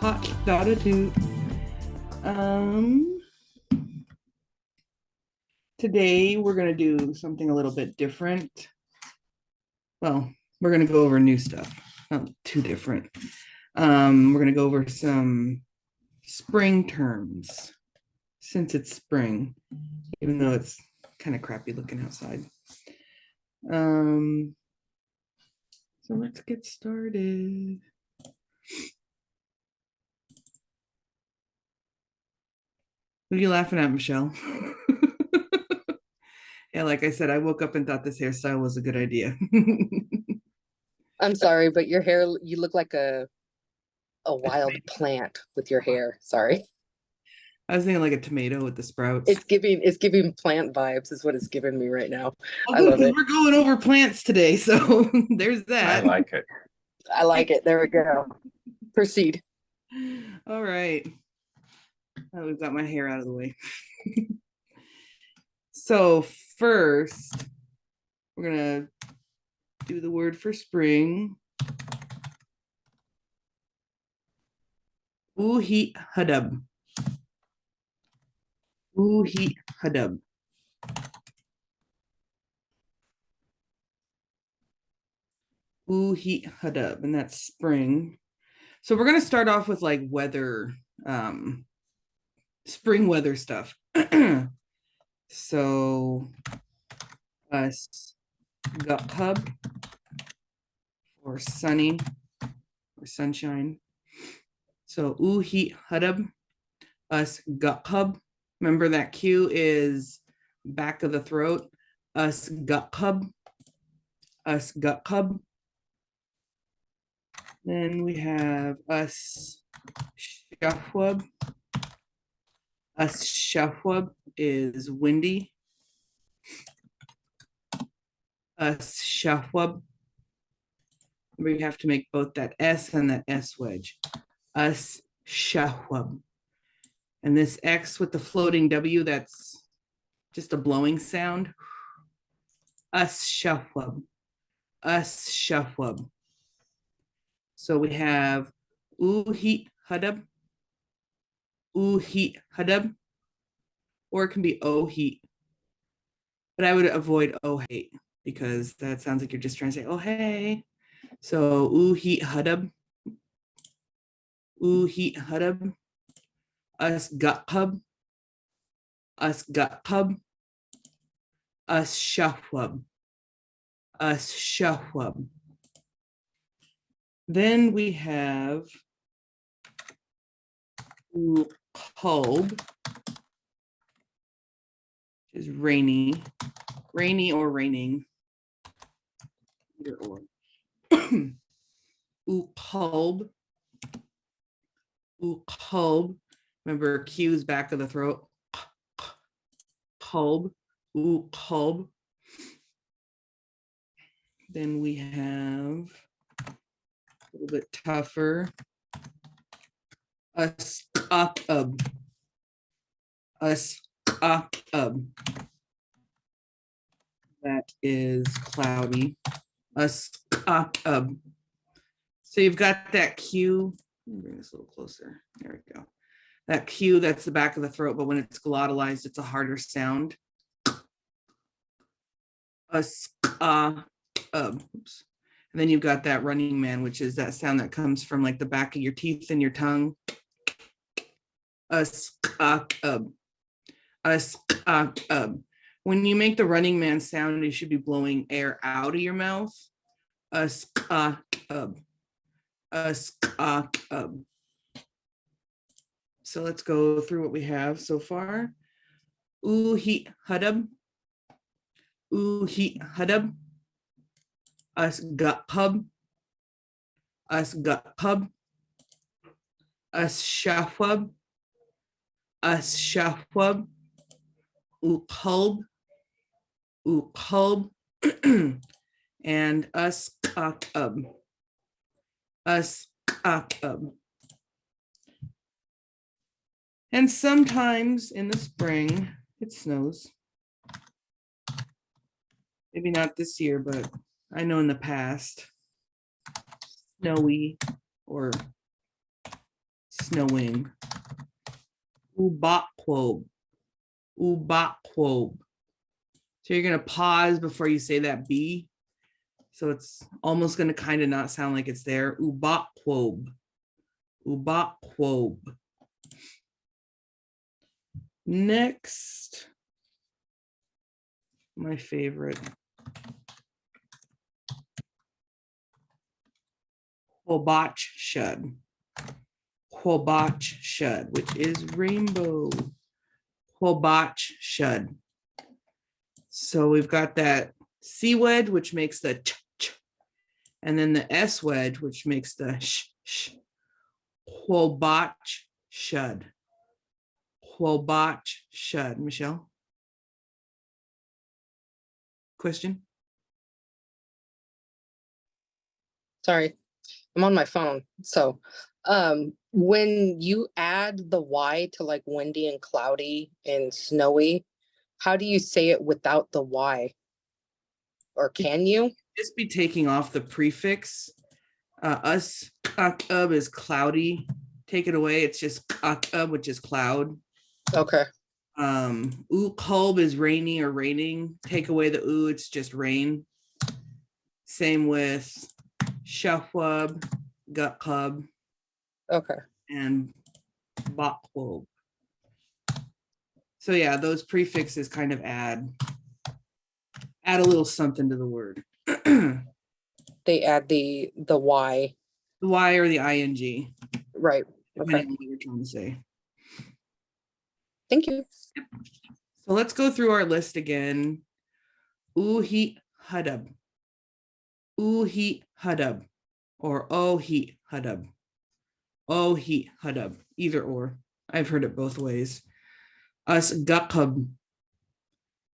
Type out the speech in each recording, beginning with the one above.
hot gotta do. Today we're gonna do something a little bit different. Well, we're gonna go over new stuff, not too different. We're gonna go over some spring terms since it's spring, even though it's kind of crappy looking outside. So let's get started. What are you laughing at, Michelle? Yeah, like I said, I woke up and thought this hairstyle was a good idea. I'm sorry, but your hair, you look like a wild plant with your hair. Sorry. I was thinking like a tomato with the sprouts. It's giving plant vibes is what it's giving me right now. Oh, I love it. We're going over plants today, so there's that. I like it. I like it. There we go. Proceed. All right. Oh, we've got my hair out of the way. So first, we're gonna do the word for spring. Ooh-hee hadub. Ooh-hee hadub. Ooh-hee hadub, and that's spring. So we're gonna start off with like weather, spring weather stuff. So us gut hub or sunny or sunshine. So ooh-hee hadub, us gut hub. Remember that Q is back of the throat. Us gut hub. Us gut hub. Then we have us shafwub. Us shafwub is windy. Us shafwub. We have to make both that S and that S wedge. Us shafwub. And this X with the floating W, that's just a blowing sound. Us shafwub. Us shafwub. So we have ooh-hee hadub, ooh-hee hadub, or it can be oh-hee. But I would avoid oh-hate because that sounds like you're just trying to say, oh, hey. So ooh-hee hadub, ooh-hee hadub, us gut hub, us gut hub, us shafwub, us shafwub. Then we have cold, which is rainy, rainy or raining, either or. Uqalb, uqalb. Remember, Q's back of the throat. Qalb, uqalb. Then we have a little bit tougher. Asqaqab. Asqaqab. That is cloudy. Asqaqab. So you've got that Q. Let me bring this a little closer. There we go. That Q, that's the back of the throat, but when it's glottalized, it's a harder sound. Asqaqab. Oops. And then you've got that running man, which is that sound that comes from like the back of your teeth and your tongue. Asqaqab. Asqaqab. When you make the running man sound, you should be blowing air out of your mouth. Asqaqab. Asqaqab. So let's go through what we have so far. Ooh-hee hadub. Ooh-hee hadub. Us gut hub. Us gut hub. Us shafwub. Us shafwub. Uqalb. Uqalb. And us qaqab. Us qaqab. And sometimes in the spring, it snows. Maybe not this year, but I know in the past, snowy or snowing. Ubakwob. Ubakwob. So you're going to pause before you say that B. So it's almost going to kind of not sound like it's there. Ubakwob. Ubakwob. Next, my favorite. Dxʷləšucid. Dxʷləšucid, which is rainbow. Dxव्ləšucid. So we've got that C wedge, which makes the ch, ch, and then the S wedge, which makes the sh, sh. Dxव्ləšucid. Dxव्ləšucid. Michelle? Question? Sorry, I'm on my phone. So when you add the Y to like windy and cloudy and snowy, how do you say it without the Y? Or can you? Just be taking off the prefix. Us is cloudy. Take it away. It's just which is cloud. Okay. Kulb is rainy or raining. Take away the U, it's just rain. Same with shafwab, gutkub, Okay. and bakwob. So yeah, those prefixes kind of add a little something to the word. They add the Y. The Y or the ing. Right. Depending on what you're trying to say. Thank you. So let's go through our list again. Uhi hadab. Uhi hadab. Or ohi hadab. Ohi hadab. Either or. I've heard it both ways. Us gukub.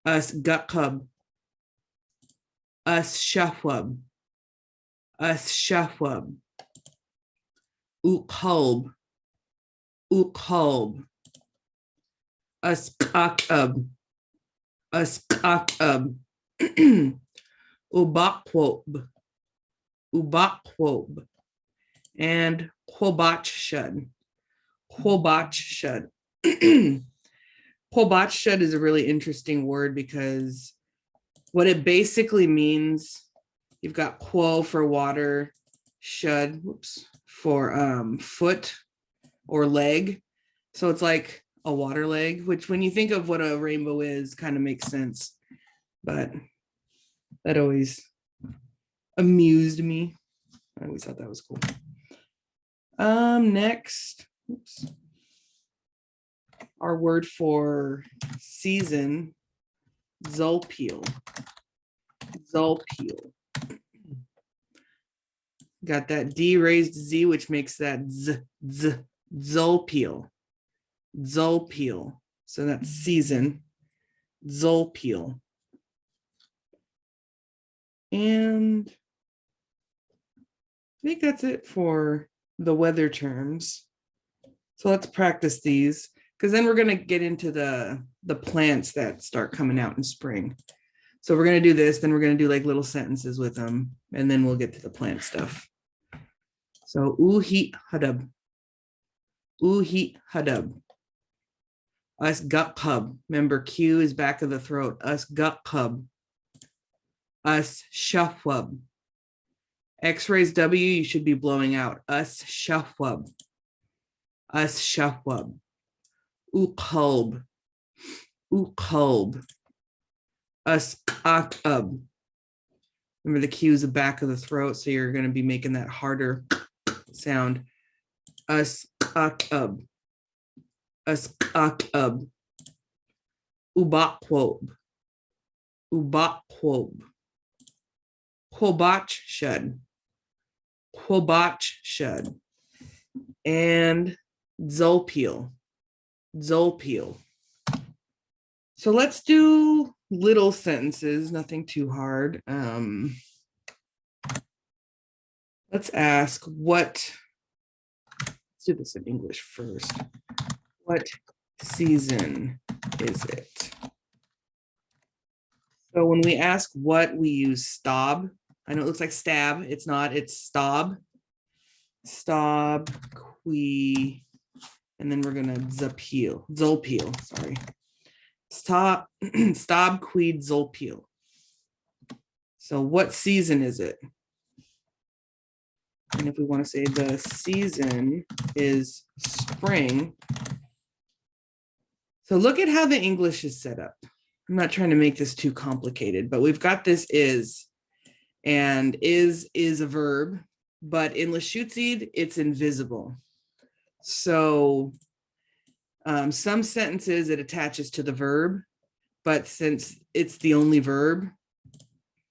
Us gukub. Us shafwab. Us shafwab. Ukulb. Ukulb. Us kakub. Us kakub. Ubakwob. Ubakwob. And dxव्ləšucid. Dxव्ləšucid. Dxव्ləšucid is a really interesting word because what it basically means, you've got quo for water, shud, whoops, for foot or leg. So it's like a water leg, which when you think of what a rainbow is, kind of makes sense. But that always amused me. I always thought that was cool. Next, oops, our word for season, zolpeel. Zolpeel. Got that D raised Z, which makes that Z, Z, zolpeel. Zolpeel. So that's season. Zolpeel. And I think that's it for the weather terms. So let's practice these, because then we're going to get into the plants that start coming out in spring. So we're going to do this, then we're going to do like little sentences with them, and then we'll get to the plant stuff. So uhi hadab. Uhi hadab. Us gutkub. Remember, Q is back of the throat. Us gutkub. Us shafwab. X raised W, you should be blowing out. Us shafwab. Us shafwab. Ukulb. Ukulb. Us kakub. Remember, the Q is the back of the throat, so you're going to be making that harder sound. Us kakub. Us kakub. Ubakwob. Ubakwob. Dxव्ləšucid. Dxव्ləšucid. And zolpeel. Zolpeel. So let's do little sentences, nothing too hard. Let's ask let's do this in English first. What season is it? So when we ask what, we use stab. I know it looks like stab. It's not, it's stab. Stab, qui, And then we're gonna zolpeel, sorry. Stop, queed zolpeel. So what season is it? And if we want to say the season is spring. So look at how the English is set up. I'm not trying to make this too complicated, but we've got this is, and is a verb, but in Lushootseed, it's invisible. So some sentences it attaches to the verb, but since it's the only verb,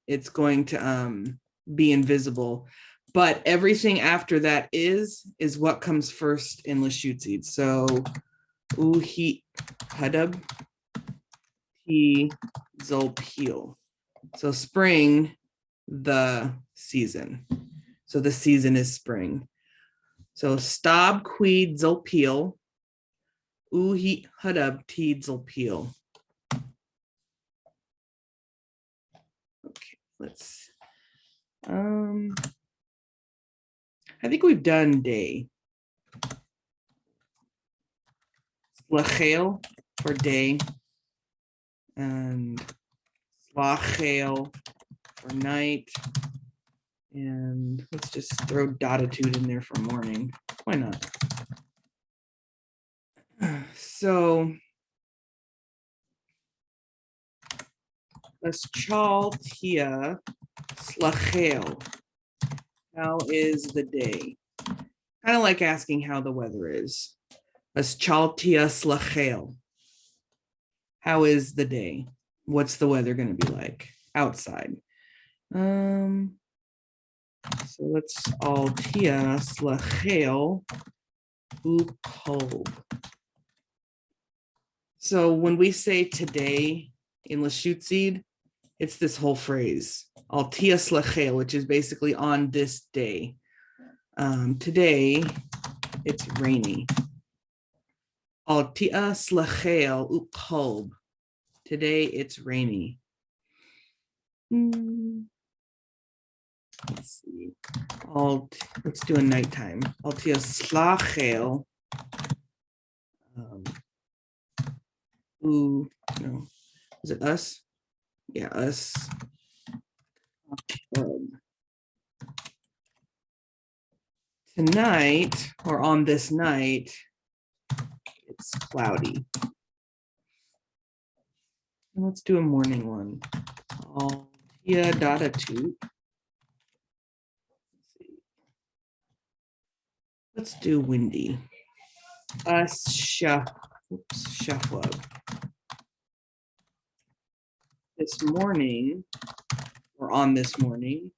it's going to be invisible. But everything after that is what comes first in Lushootseed. So uhi hadab ti zolpeel. So spring, the season. So the season is spring. So stab queed zolpeel. Uhi hadab ti zolpeel. Okay, let's I think we've done day. Slachel for day, and slachel for night, and let's just throw dotitude in there for morning. Why not? So let's chaltia slachel. How is the day? Kind of like asking how the weather is. Let's chaltia slachel. How is the day? What's the weather going to be like outside? So let's altia slachel ukolb. So when we say today in Lushootseed, it's this whole phrase, altia slachel, which is basically on this day. Today, it's rainy. Altia slachel ukolb. Today, it's rainy. Let's see. Let's do a nighttime. Altia slachel. No, is it us? Yeah, us. Tonight, or on this night, it's cloudy. And let's do a morning one. Altia dotitude. Let's do windy. Shafwab. This morning, or on this morning,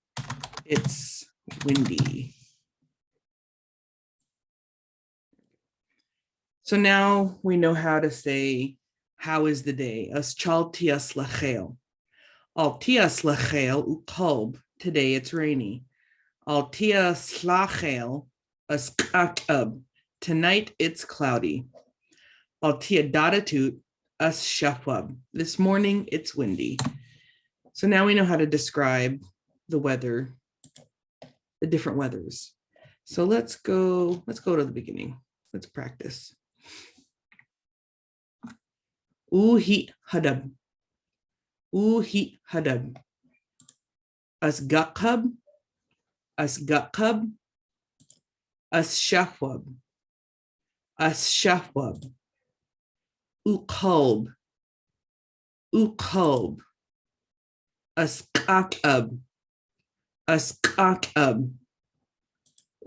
it's windy. So now we know how to say, how is the day? As chaltia slachel. Altia slachel ukolb. Today it's rainy. Altia slachel as kakab. Tonight it's cloudy. Altia datatut as shafwab. This morning it's windy. So now we know how to describe the weather, the different weathers. So let's go to the beginning. Let's practice. Uhi hadab. Uhi hadab. As gakab. As gakab. As shafwab. As shafwab. Ukolb. Ukolb. As kakab. As kakab.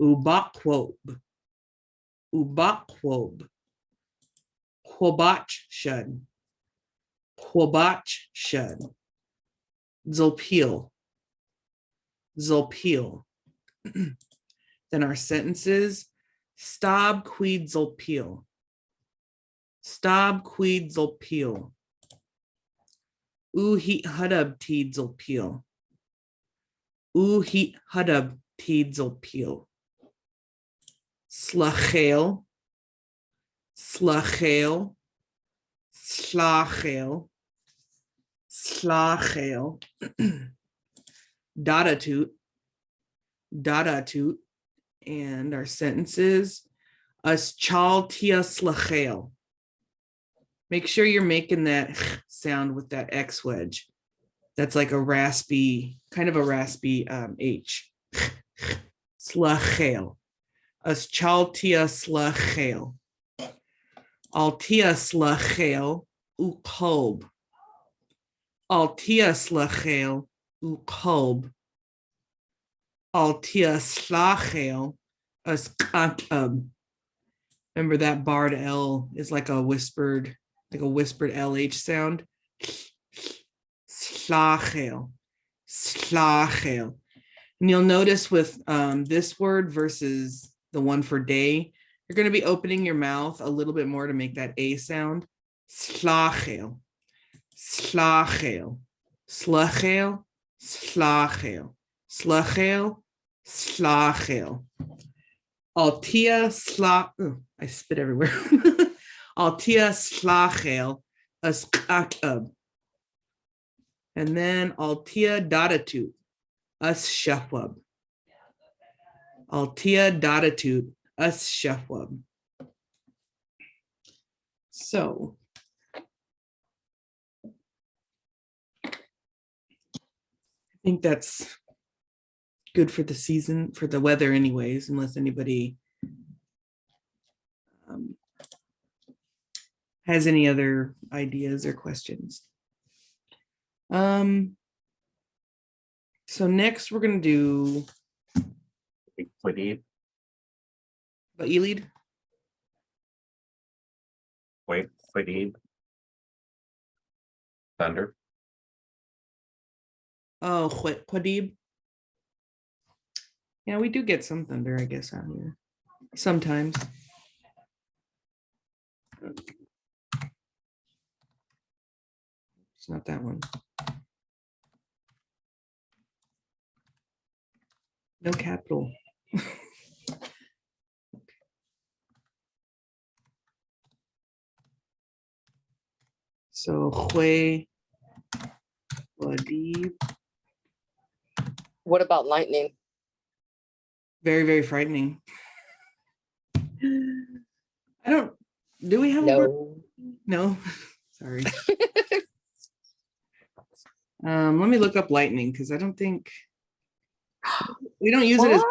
Ubakwob. Ubakwob. Quabach shud. Quabach shud. Zolpeel. Zolpeel. Then our sentences. Stab queed zolpeel. Stab queed zolpeel. Uhi hadab teed zolpeel. Uhi hadab teed zolpeel. Slachel. Slachel. Slachel. Slachel. Datatut. Datatut. And our sentences. Us chal tia slachel. Make sure you're making that sound with that X wedge. That's like a raspy, kind of a raspy H. Slachel. Us chal tia slachel. Altia slachel ukolb. Altia slachel ukolb. Altia slachel us katab. Remember that barred L is like a whispered LH sound. Slachel. Slachel. And you'll notice with this word versus the one for day, you're going to be opening your mouth a little bit more to make that A sound. Slachel. Slachel. Slachel. Slachel. Slachel. Slachel. Altia sla. I spit everywhere. Altia slachel askakab. And then altia dadatut us shafwab. Altia dadatut us shafwab. So I think that's good for the season, for the weather anyways, unless anybody has any other ideas or questions. So next we're going to do Quidib. what you lead. Wait, Quidib. Thunder. Oh, Quadib. Yeah, we do get some thunder, I guess, out here. Sometimes. It's not that one. No capital. So, Quadib. What about lightning? Very, very frightening. I don't, do we have a word? No. No, sorry. Let me look up lightning because I don't think we don't use it as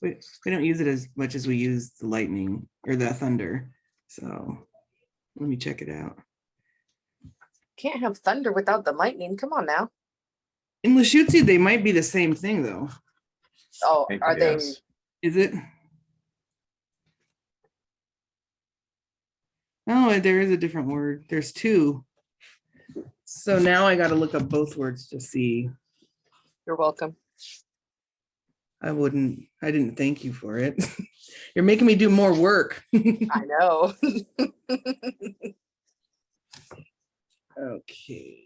we don't use it as much as we use the lightning or the thunder. So let me check it out. Can't have thunder without the lightning. Come on now. In Lushootseed, they might be the same thing though. Oh, Think are it they? is. Is it? Oh, there is a different word. There's two. So now I got to look up both words to see. You're welcome. I didn't thank you for it. You're making me do more work. I know. Okay.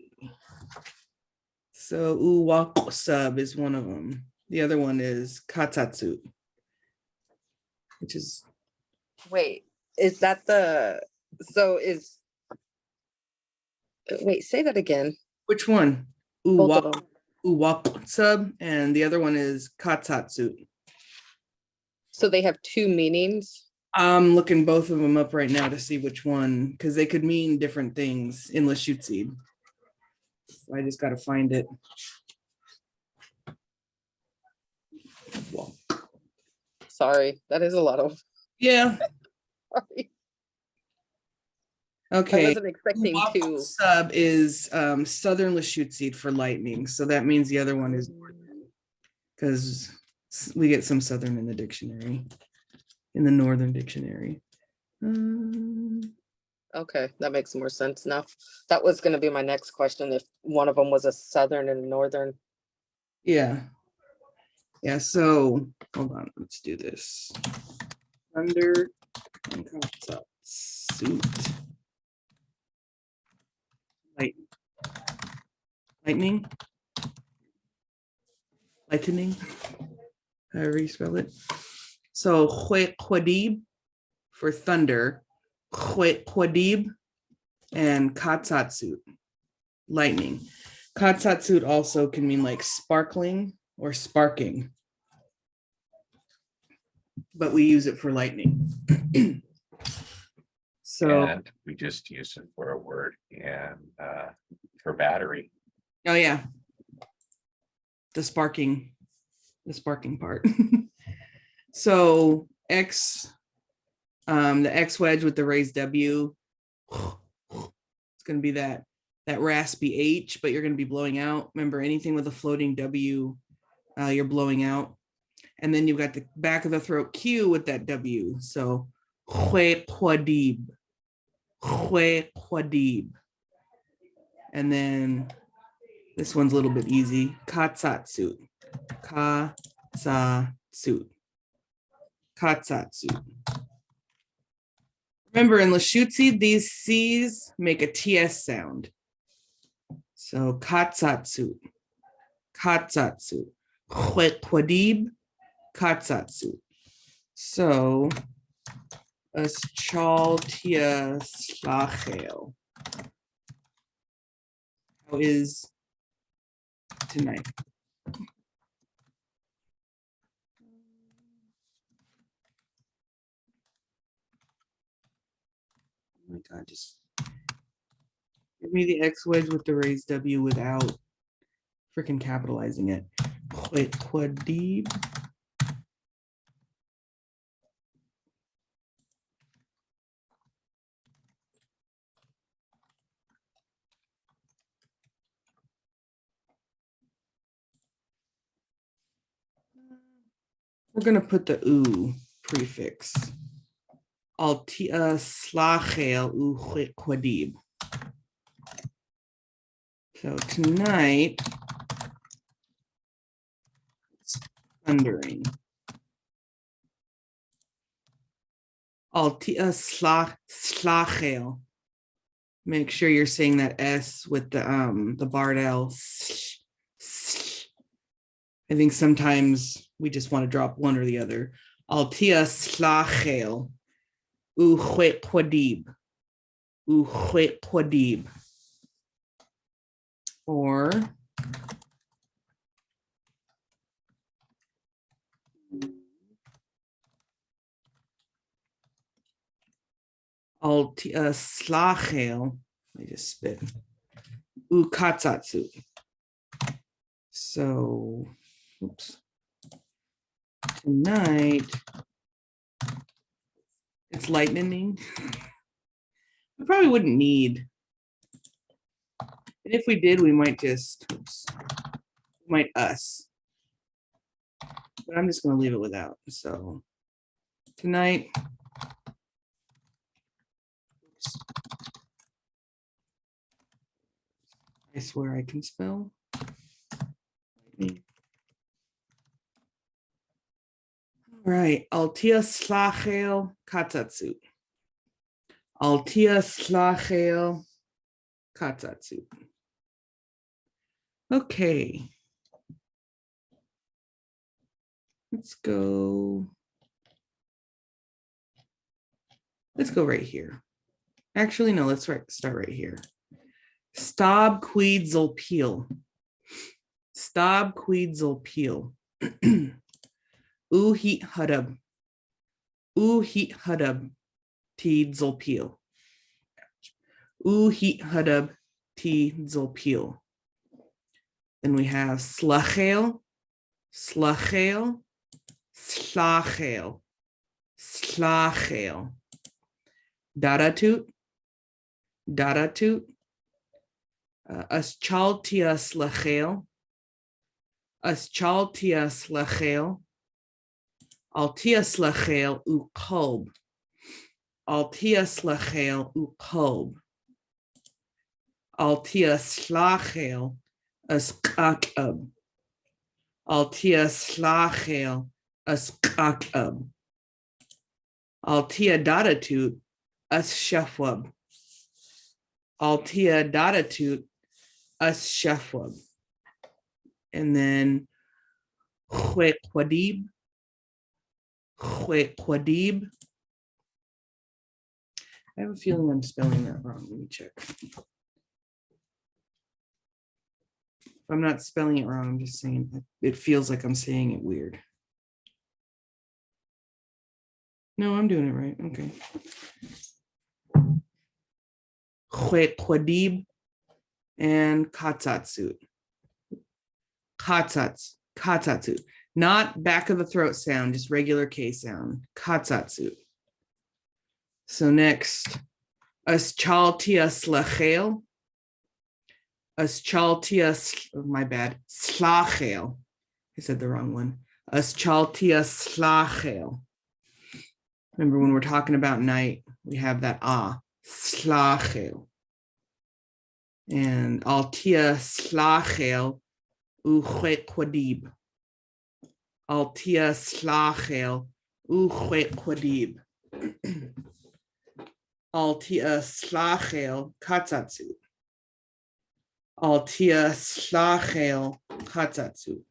So uwak-sub is one of them. The other one is katatsu, which is Wait, is that the, so is, wait, say that again. which one? Both of them. Uwak-sub, and the other one is katatsu. So they have two meanings. I'm looking both of them up right now to see which one, because they could mean different things in Lushootseed. So I just got to find it. Well, Sorry, that is a lot of. yeah. Sorry. Okay. I wasn't expecting to. Sub is Southern Lushootseed for lightning. So that means the other one is northern, because we get some Southern in the dictionary, in the Northern dictionary. Okay, that makes more sense now. That was going to be my next question, if one of them was a southern and northern. Yeah. Yeah, so hold on, let's do this. Thunder and suit. Lightning. Lightning. However you spell it. So Quadib for thunder, Quadib and Katsatsut, lightning. Katsatsut also can mean like sparkling or sparking. but we use it for lightning. So, And we just use it for a word and for battery. oh yeah, the sparking part. So X, the X wedge with the raised W, it's going to be that raspy H, but you're going to be blowing out. Remember, anything with a floating W, you're blowing out. And then you've got the back of the throat Q with that W. So Kwadib. And then this one's a little bit easy. Katsatsut. Katsatsut. Remember, in Lushootseed, these C's make a TS sound. So katsatsut. Kwadib. Katsatsut. So Aschaltia slachel. How is tonight? Oh my God, just give me the X wedge with the raised W without freaking capitalizing it. Kwadib. We're going to put the U prefix. Altia slachel u kwadib. So tonight, it's thundering. Altia slachel. Make sure you're saying that S with the barred L. I think sometimes we just want to drop one or the other. Altia slachel u kwadib. Or Altia slachel. Let me just spit. U katsatsut. So, oops. Tonight, it's lightning. We probably wouldn't need. And if we did, we might just, might us. But I'm just going to leave it without. So tonight, I swear I can spell. All right, Altia slachel katsatsut. Altia slachel katsatsut. Okay. Let's go right here. Actually, no, let's start right here. Stab quid zolpeel. Stab quid zolpeel. Heat hudub. Heat hudub. Tid zolpeel. Heat hudub. Tid zolpeel. Then we have slachel. Slachel. Slachel. Slachel. Daratut. Daratut. Aschaltia slachel. Aschaltia slachel. Altia slachel u kolb. Altia slachel u kolb. Altia slachel askakab. Altia slachel askakab. Altia datatut aschafwab. Altia datatut aschafwab. And then Kwadib. Kwadib. I have a feeling I'm spelling that wrong. Let me check. If I'm not spelling it wrong, I'm just saying it feels like I'm saying it weird. No, I'm doing it right. Okay. Khwadib and katsatsu. Katsatsu. Not back of the throat sound, just regular K sound. Katsatsu. So next, aschaltia slachel. Aschaltia, my bad, slachel. I said the wrong one. Aschaltia slachel. Remember when we're talking about night, we have that slachel. And altia slachel uchekwadib. Altia slachel uchekwadib. Altia slachel katsatsu. Altia slachel katsatsu.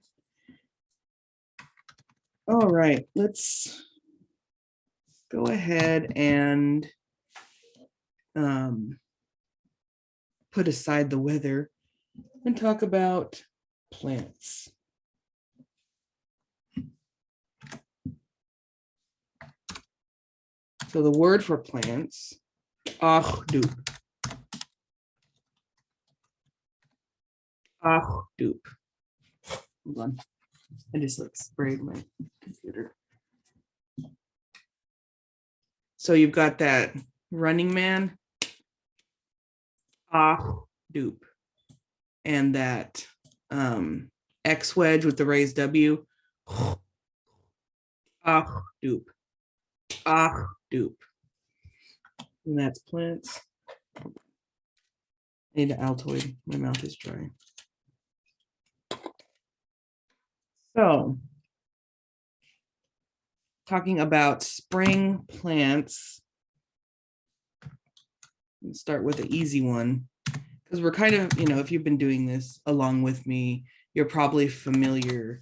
All right, let's go ahead and put aside the weather and talk about plants. So the word for plants, achdup. Achdup. Hold on. I just like sprayed my computer. So you've got that running man, achdup, and that X wedge with the raised W, achdup, achdup. And that's plants. I need an Altoid. My mouth is dry. So, talking about spring plants, let's start with the easy one, because we're kind of, if you've been doing this along with me, you're probably familiar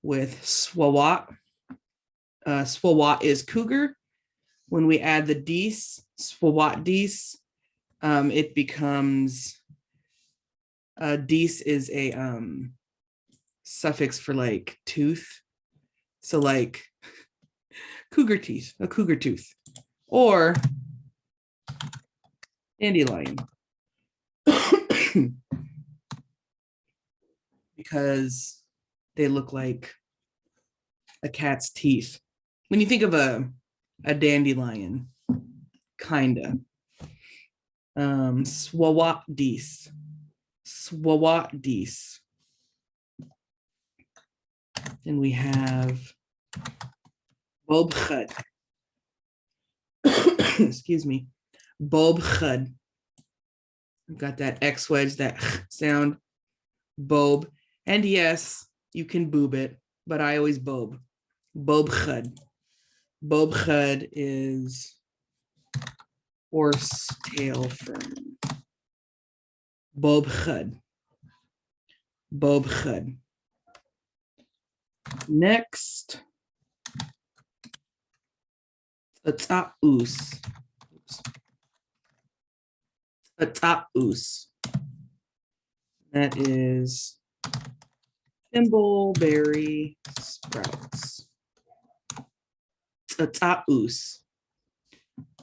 with swawat. Swawat is cougar. When we add the dis, swawat dis, it becomes, dis is a suffix for like tooth. So like cougar teeth, a cougar tooth, or dandelion. Because they look like a cat's teeth. When you think of a dandelion, kinda. Swawat dis. Swawat dis. And we have bobchud. Excuse me. Bobchud. I've got that X wedge, that sound. Bob. And yes, you can boob it, but I always bob. Bobchud. Bobchud is horse tail fern. Bobchud. Bobchud. Next, tzaus. Tzaus. That is thimbleberry sprouts. Tzaus.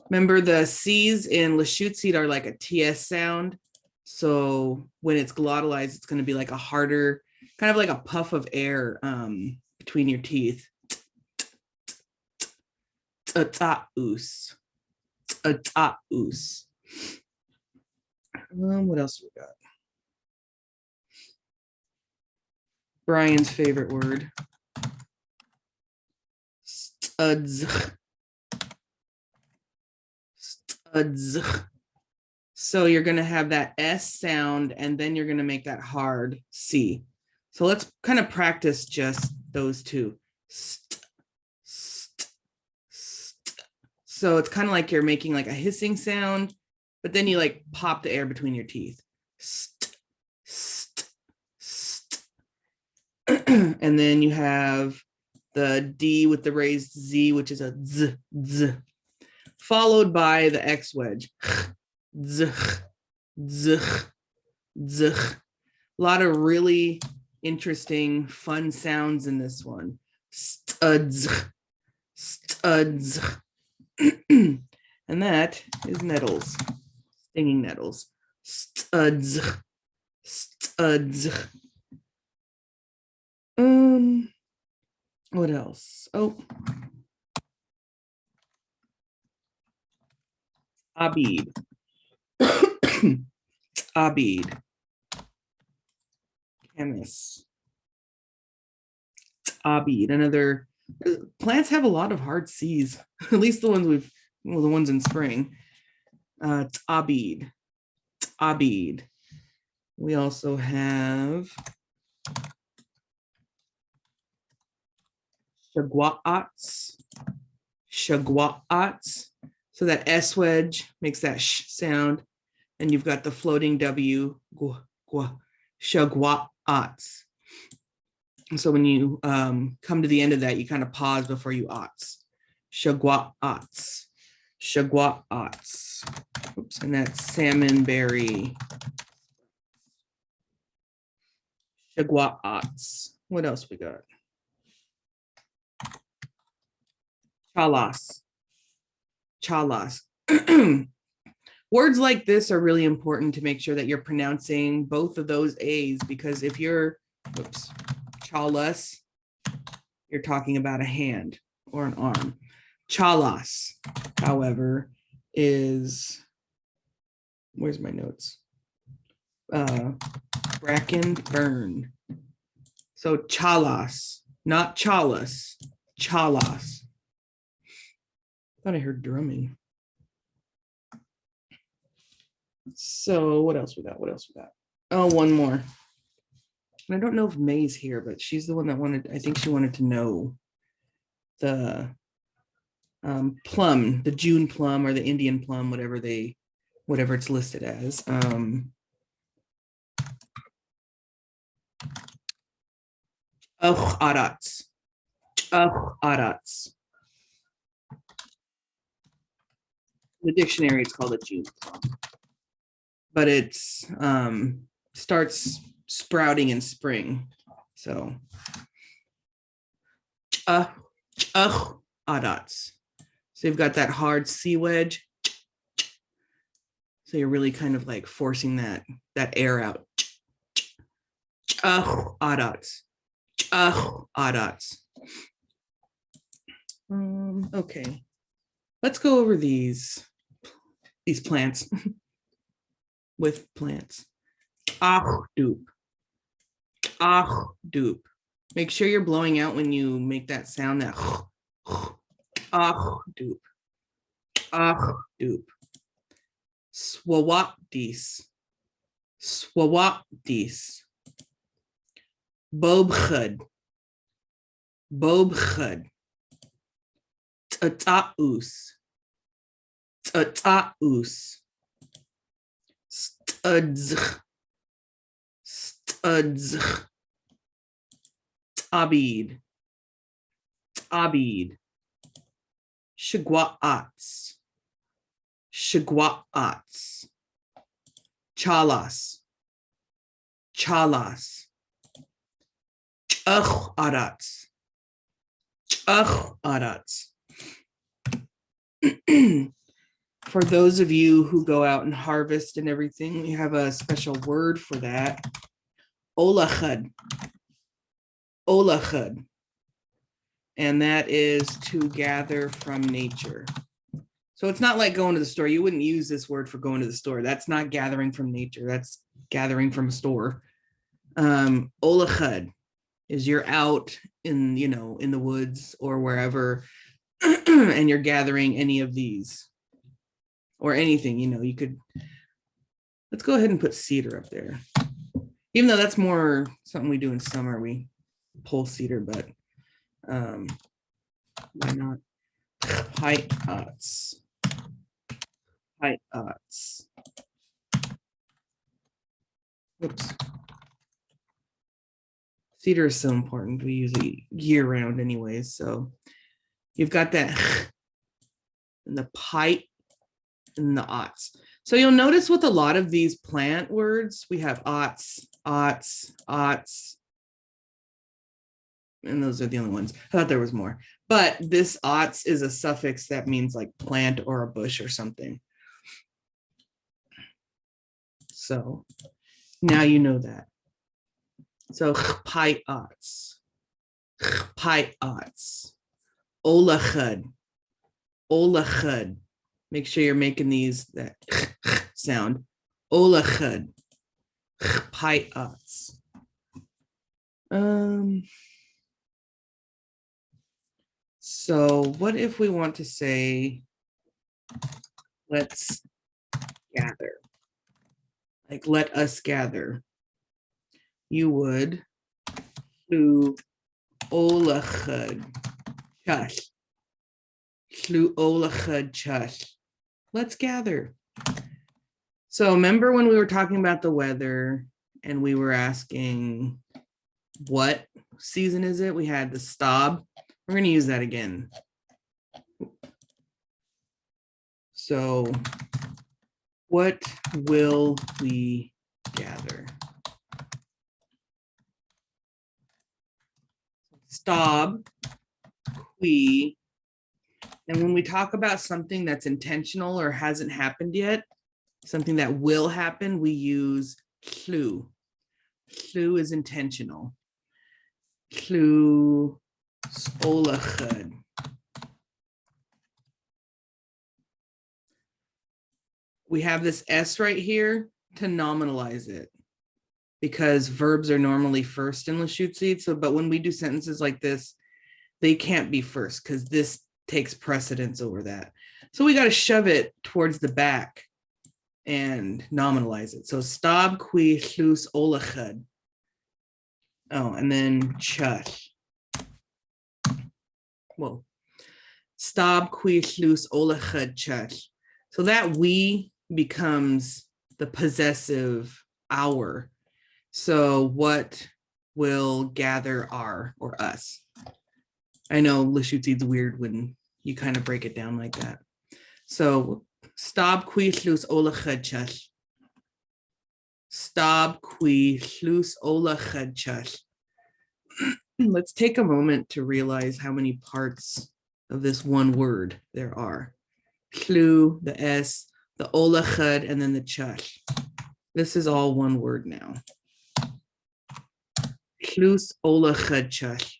Remember the C's in Lushootseed are like a TS sound. So when it's glottalized, it's going to be like a harder, kind of like a puff of air between your teeth. Tzaus. Tzaus. What else we got? Brian's favorite word. Studs. Studs. So you're going to have that S sound, and then you're going to make that hard C. So let's kind of practice just those two. St, st, st. So it's kind of like you're making like a hissing sound, but then you like pop the air between your teeth. St, st, st. And then you have the D with the raised Z, which is a Z, Z, followed by the X wedge. Z, Z, Z. A lot of really interesting, fun sounds in this one. Studs, studs. And that is nettles, stinging nettles. Studs, studs. What else? Oh, abid. Abid. Canis. Abid. Another. Plants have a lot of hard C's. At least the ones the ones in spring. Abid. Abid. We also have shagwa'ats. Shagwa'ats. So that S wedge makes that sh sound. And you've got the floating W, shagwa'ats. So when you come to the end of that, you kind of pause before you ats. Shagwa'ats. Shagwa'ats. Oops, and that's salmon berry. Shagwa'ats. What else we got? Chalas. Chalas. Words like this are really important to make sure that you're pronouncing both of those A's, because if you're, whoops, chalas, you're talking about a hand or an arm. Chalas, however, is, where's my notes? Bracken burn. So chalas, not chalas, chalas. Thought I heard drumming. So what else we got? What else we got? Oh, one more. And I don't know if May's here, but she's the one that wanted, I think she wanted to know the plum, the June plum or the Indian plum, whatever it's listed as. Arats. Arats. The dictionary, it's called a June plum. But it's starts sprouting in spring. So adats. So you've got that hard C wedge. So you're really kind of like forcing that air out. Adats. Adats. Okay. Let's go over these plants. With plants. Dupe. Dupe. Make sure you're blowing out when you make that sound, that dupe. Dupe. Swawapdis. Swawapdis. Bobchud. Bobchud. Tataus. Tataus. Studs. Studs. Abid. Abid. Shagwa'ats. Shagwa'ats. Chalas. Chalas. Arats. Arats. For those of you who go out and harvest and everything, we have a special word for that. Olachud. Olachud. And that is to gather from nature. So it's not like going to the store. You wouldn't use this word for going to the store. That's not gathering from nature. That's gathering from a store. Olachud is you're out in, in the woods or wherever, and you're gathering any of these. Or anything, you could, let's go ahead and put cedar up there. Even though that's more something we do in summer, we pull cedar, but why not? Heights. Heights. Oops. Cedar is so important. We use it year round anyways. So you've got that and the pipe and the ots. So you'll notice with a lot of these plant words, we have ots, and those are the only ones. I thought there was more, but this ots is a suffix that means like plant or a bush or something. So now you know that. So pi ots, olachud, olachud. Make sure you're making these that sound. Olachud, pi ots. So what if we want to say, let's gather, like let us gather? You would do olachud chush, shlu olachud chush. Let's gather. So remember when we were talking about the weather and we were asking what season is it? We had the stab. We're going to use that again. So what will we gather? Stab, qui. And when we talk about something that's intentional or hasn't happened yet, something that will happen, we use shlu. Shlu is intentional. Shlu olachud. We have this S right here to nominalize it because verbs are normally first in Lushootseed. So, but when we do sentences like this, they can't be first because this takes precedence over that. So we got to shove it towards the back and nominalize it. So stab qui shlus olachud. Oh, and then chush. Well, stab qui shlus olachud chush. So that we becomes the possessive our. So what will gather our or us? I know Lushootseed's weird when you kind of break it down like that. So stab qui shlus olachud chush. Stab qui shlus olachud chush. Let's take a moment to realize how many parts of this one word there are. Shlu, the S, the olachud, and then the chush. This is all one word now. Shlus olachud chush.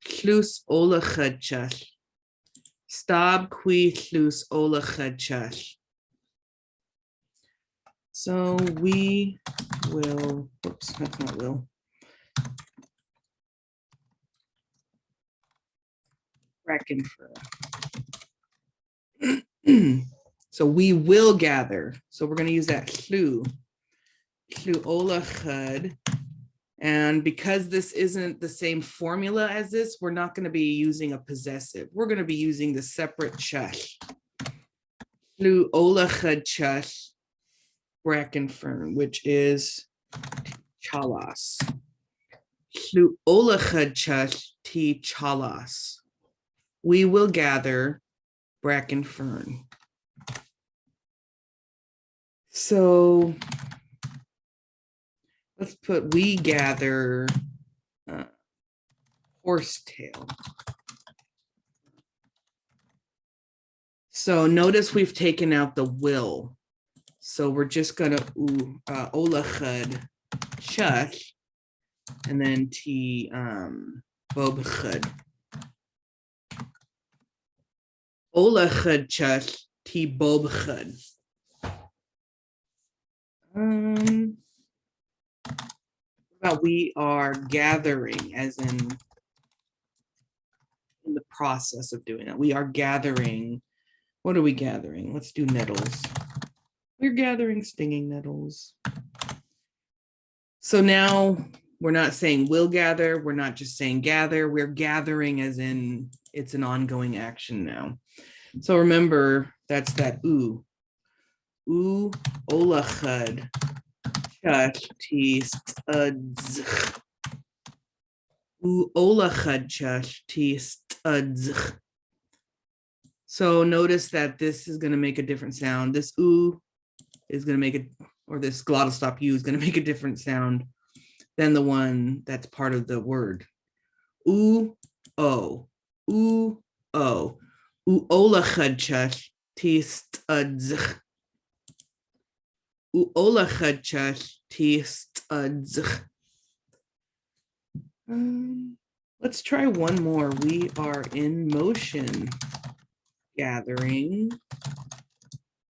Shlus olachud chush. Stab qui shlus olachud chush. So we will, whoops, that's not will. Reckon for. So we will gather. So we're going to use that shlu olachud. And because this isn't the same formula as this, we're not going to be using a possessive. We're going to be using the separate chush. Shlu olachud chush, bracken fern, which is chalas. Shlu olachud chush ti chalas. We will gather bracken fern. So let's put we gather horsetail. So notice we've taken out the will. So we're just gonna olachud chush and then t bobchud. Olachud chush t bobchud. About we are gathering, as in the process of doing it. We are gathering. What are we gathering? Let's do nettles. We're gathering stinging nettles. So now we're not saying we'll gather. We're not just saying gather. We're gathering as in it's an ongoing action now. So remember, that's that oo. Oo olachud chush ti studs. Oo olachud chush ti studs. So notice that this is going to make a different sound. This oo is going to make it, or this glottal stop U is going to make a different sound than the one that's part of the word. U O. U O. U olachadchach tist adzch. U olachadchach tist adzch. Let's try one more. We are in motion. Gathering.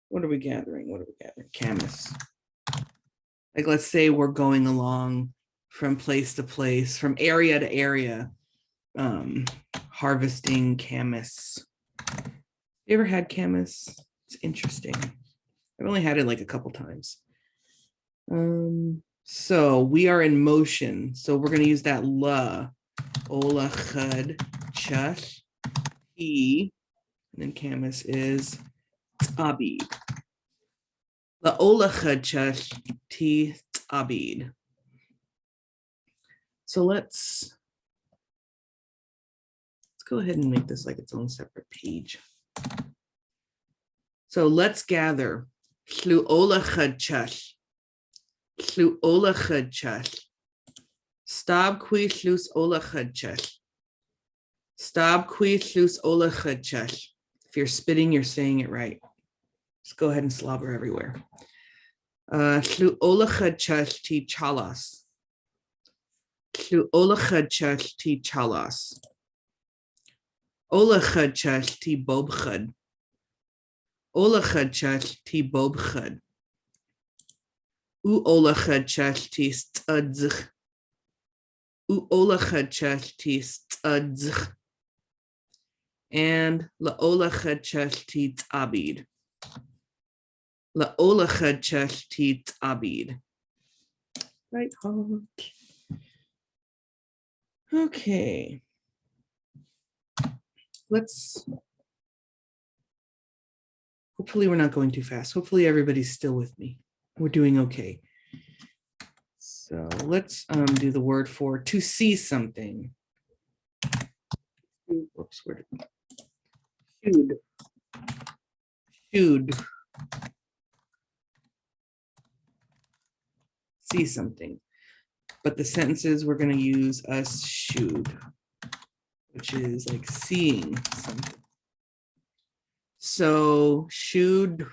What are we gathering? What are we gathering? Camas. Like, let's say we're going along from place to place, from area to area, harvesting camas. You ever had camas? It's interesting. I've only had it like a couple times. So we are in motion. So we're going to use that la, ola, chad, chach, e, and then camas is abid. La ola chad, chach, ti, abid. So let's go ahead and make this like its own separate page. So let's gather. Shlu ola chad, chach. Shlu ola chad, chach. Stab qui shlus ola chad, chach. Stab qui shlus ola chad, chach. If you're spitting, you're saying it right. Just go ahead and slobber everywhere. Shlu ola chad, chach ti chalas. Shlu ola chad, chach ti chalas. Ola chad, chach ti bob chad. Ola chad, chach ti bob chad. U ola chad, chach ti stadzch. U ola chad, chach ti stadzch. And la ola chad, chach ti tabid. La ola chad, chach ti tabid. Right heart. Okay. Hopefully we're not going too fast. Hopefully everybody's still with me. We're doing okay. So let's do the word for to see something. Whoops, where did should. Should see something. But the sentences we're going to use us should, which is like seeing something. So should.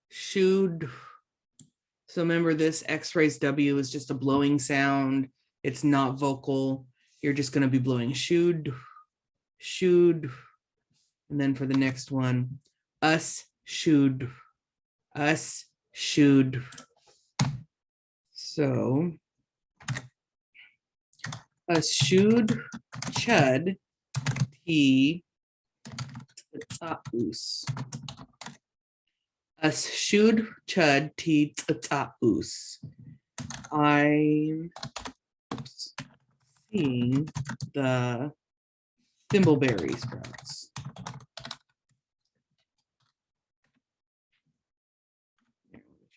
So remember, this X raised W is just a blowing sound. It's not vocal. You're just going to be blowing should. And then for the next one, us should. So us should, chud, t, us. Us should, chud, t, us. I'm seeing the thimbleberry sprouts.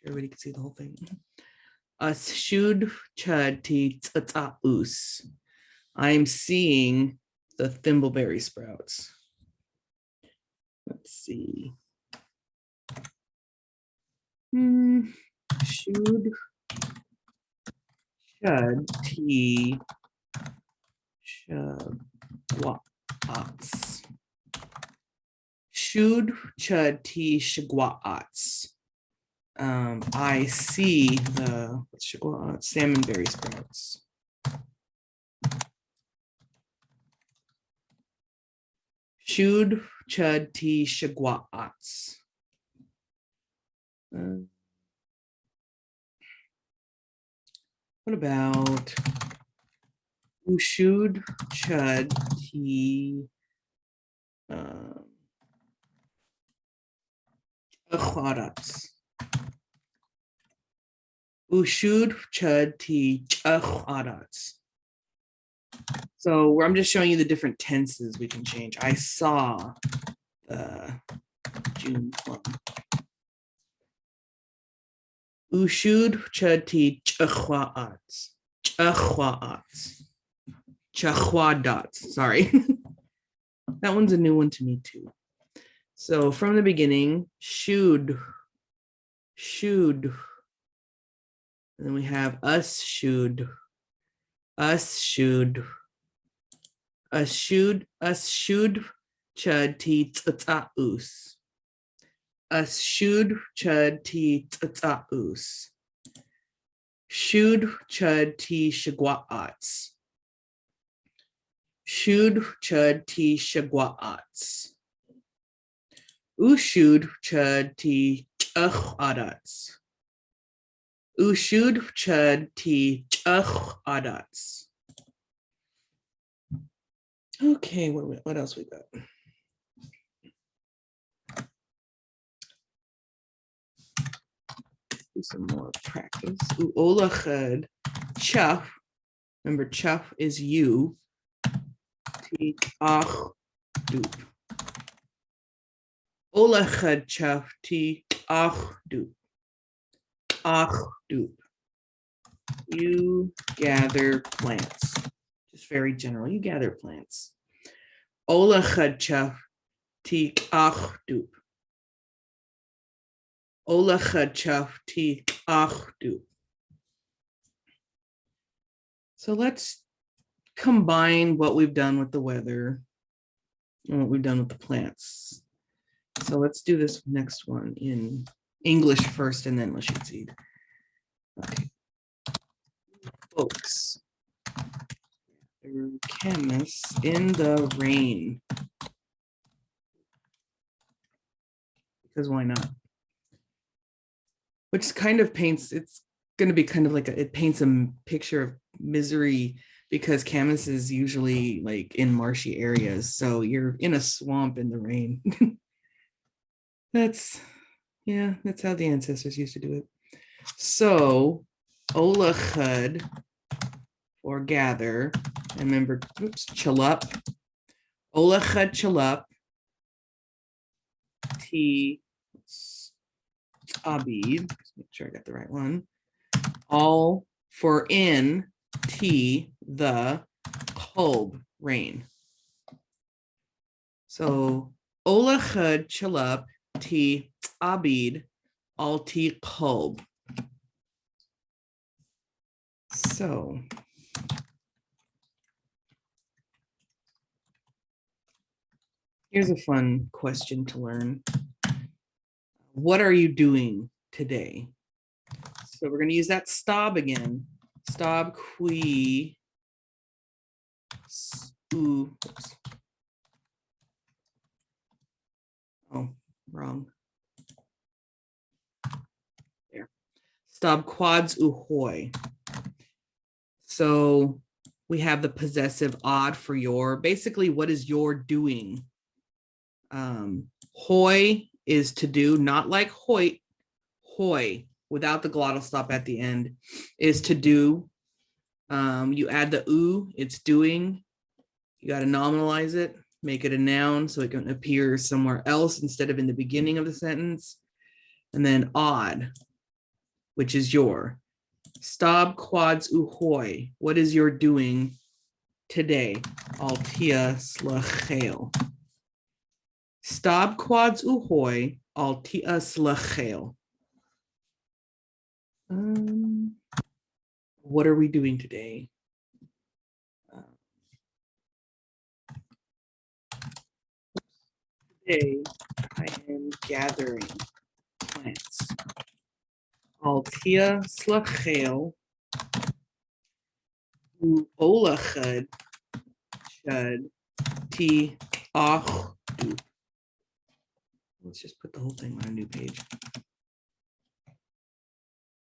Everybody can see the whole thing. Us should, chud, t, us. I'm seeing the thimbleberry sprouts. Let's see. Should, chud, t, shagwats. Should, chud, t, shagwats. I see the salmonberry sprouts. Should, chud, t, shagwats. What about should, chud, t, achwarats. Ushud, chud, t, achwarats. So I'm just showing you the different tenses we can change. I saw the June plum. Ushud, chud, t, achwarats. Chachwadats. Sorry. That one's a new one to me too. So from the beginning, should. And then we have us should. Should chud ti tsaus. Should chud ti tsaus. Should chud ti shagwaats. Should chud ti shagwaats. Ushud chud ti adats. Ushud chud ti adats. Okay, what else we got? Do some more practice. Olachad chuff. Remember, chuff is you. Ti ach doop. Olachad chuff ti ach doop. Ach doop. You gather plants. Just very general. You gather plants. Olachad chuff ti ach doop. Olachad chuff ti ach doop. So let's combine what we've done with the weather and what we've done with the plants. So let's do this next one in English first and then Lushootseed. Okay. Folks. They're chemists in the rain. Because why not? Which kind of paints, it's going to be kind of like it paints a picture of misery because Camas is usually like in marshy areas. So you're in a swamp in the rain. That's how the ancestors used to do it. So Olachad or gather, and remember, chalup. Olachad chalup. T abid. Make sure I got the right one. All for in T the kolb rain. So Olachad chalup T abid all T kolb. So here's a fun question to learn. What are you doing today? So we're going to use that stob again. Stob qui oops. Oh, wrong. There. Stob quads uhoy. So we have the possessive odd for your. Basically, what is your doing? Hoy is to do, not like hoyt. Hoy, without the glottal stop at the end, is to do. You add the oo, it's doing. You got to nominalize it, make it a noun so it can appear somewhere else instead of in the beginning of the sentence. And then odd, which is your. Stob quads uhoy. What is your doing today? Altia slachel. Stob quads uhoy. Altia slachel. What are we doing today? Today I am gathering plants. Altia slachel. Olachad shad ti ach. Let's just put the whole thing on a new page.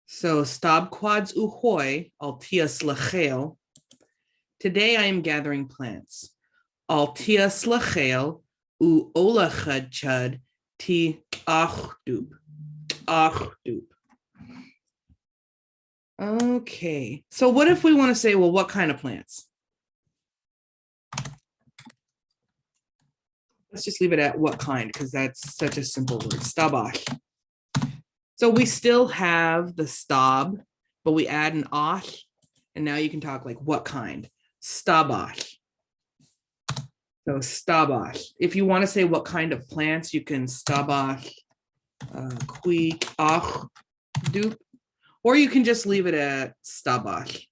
So stob quads uhoy altia slachel. Today I am gathering plants. Altia slachel u olachad chad ti achdub. Achdub. Okay. So what if we want to say, well, what kind of plants? Let's just leave it at what kind, because that's such a simple word. Stabach. So we still have the stab, but we add an ach, and now you can talk like what kind? Stabach. So stabach. If you want to say what kind of plants, you can stabach, qui, ach, dup, or you can just leave it at stabach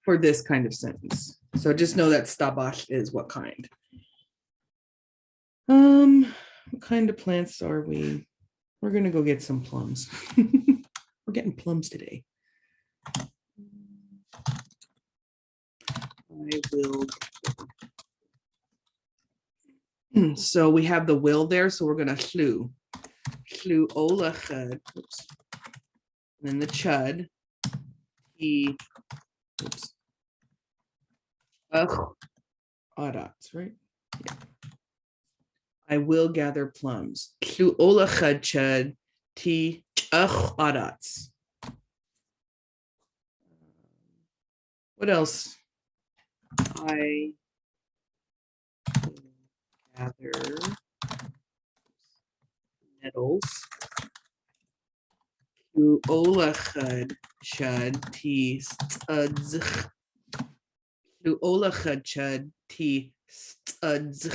for this kind of sentence. So just know that stabash is what kind. What kind of plants are we? We're gonna go get some plums. We're getting plums today. I will. So we have the will there, so we're gonna shlu ola chud, oops, and then the chud, he, oops, adats, right? Yeah. I will gather plums. Shlu ola chud chud, ti adats. What else? I gather nettles. Ola chud chud ti studs. Ola chud chud ti studs.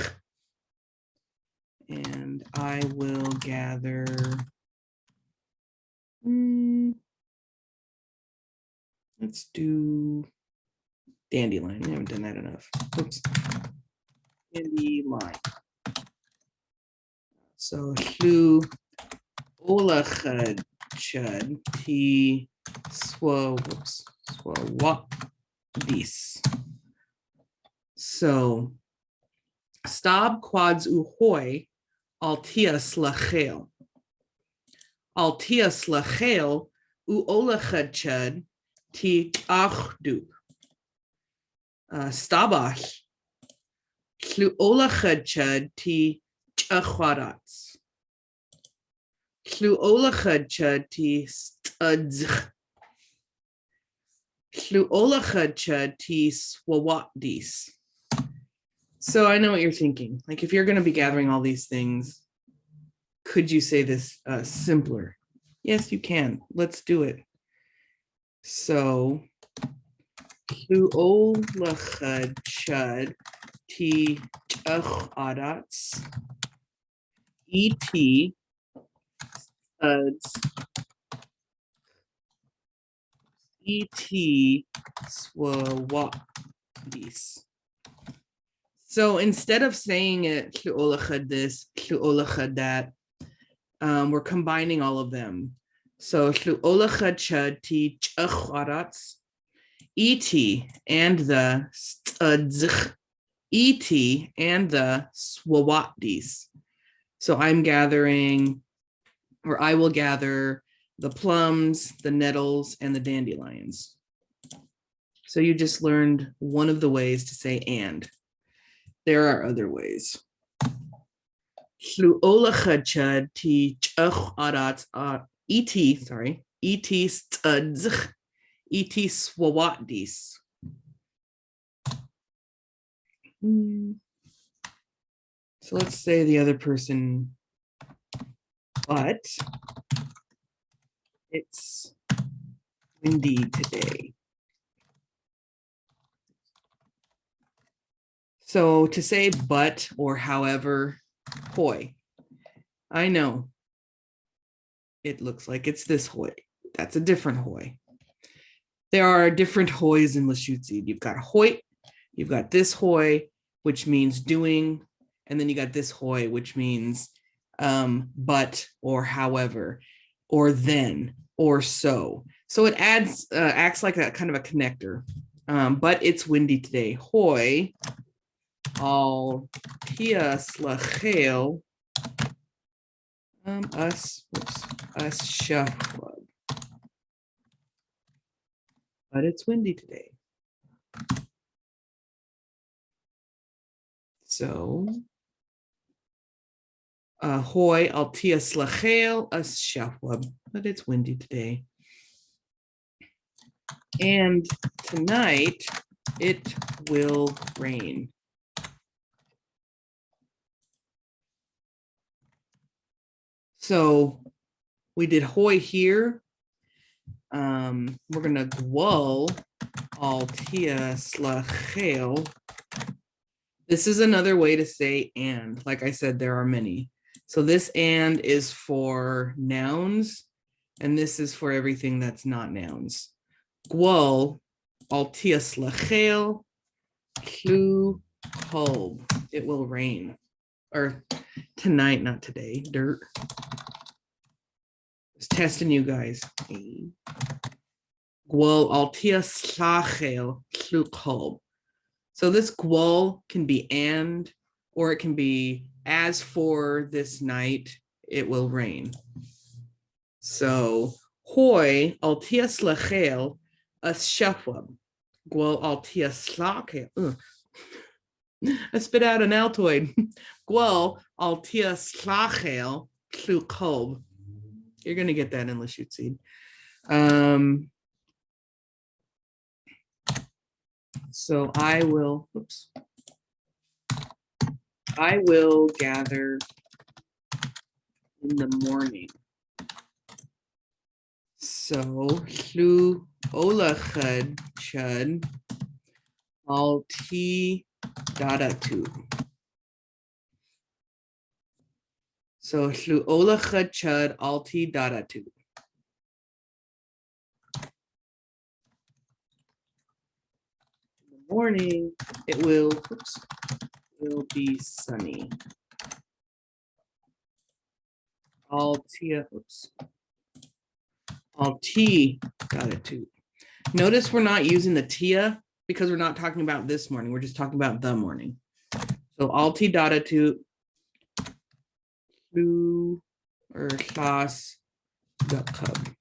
And I will gather. Let's do dandelion. We haven't done that enough. Oops. Dandelion. So shlu ola chud chud ti swawat dis. So stab quads uhoy altias lachel. Altias lachel u ola chud chud ti achdu. Stabash shlu ola chud chud ti chachwadats. Shlu ola chud chud ti studs. Shlu ola chud chud ti swawat dis. So I know what you're thinking. Like if you're going to be gathering all these things, could you say this simpler? Yes, you can. Let's do it. So, shlu ola chud chud ti chachwadats. Et studs. Et swawat dis. So instead of saying it shlu ola chud this, shlu ola chud that, we're combining all of them. So shlu ola chud chud ti chachwadats, et and the studs, et and the swawat dis. So I'm gathering, or I will gather the plums, the nettles, and the dandelions. So you just learned one of the ways to say and. There are other ways. Shlu ola chud chud ti chachwadats et, sorry, et studs, et swawat dis. So let's say the other person, but it's windy today. So to say but or however, hoy. I know it looks like it's this hoy. That's a different hoy. There are different hoys in Lushootseed. You've got hoy, you've got this hoy, which means doing, and then you got this hoy, which means but or however, or then, or so. So it acts like a kind of a connector. But it's windy today. Hoy al tias lachel us shafwab. But it's windy today. So hoy al tias lachel us shafwab. But it's windy today. And tonight it will rain. So we did hoy here. We're gonna gwal al tias lachel. This is another way to say and. Like I said, there are many. So this and is for nouns, and this is for everything that's not nouns. Gwal al tias lachel Llw kolb. It will rain. Or tonight, not today. Dirt. Just testing you guys. Gwal altia slachel llw kolb. So this gwal can be and, or it can be as for this night, it will rain. So hoi altia slachel as shafwab. Gwal altia slachel. I spit out an Altoid. Gwal altia slachel llw kolb. You're gonna get that in Lushootseed. So I will, oops. I will gather in the morning. So llw lushootseed Alphabet. So llw lushootseed Alphabet. Morning, it will be sunny. Alphabet. Notice we're not using the tia because we're not talking about this morning. We're just talking about the morning. So Alphabet to or class bakab.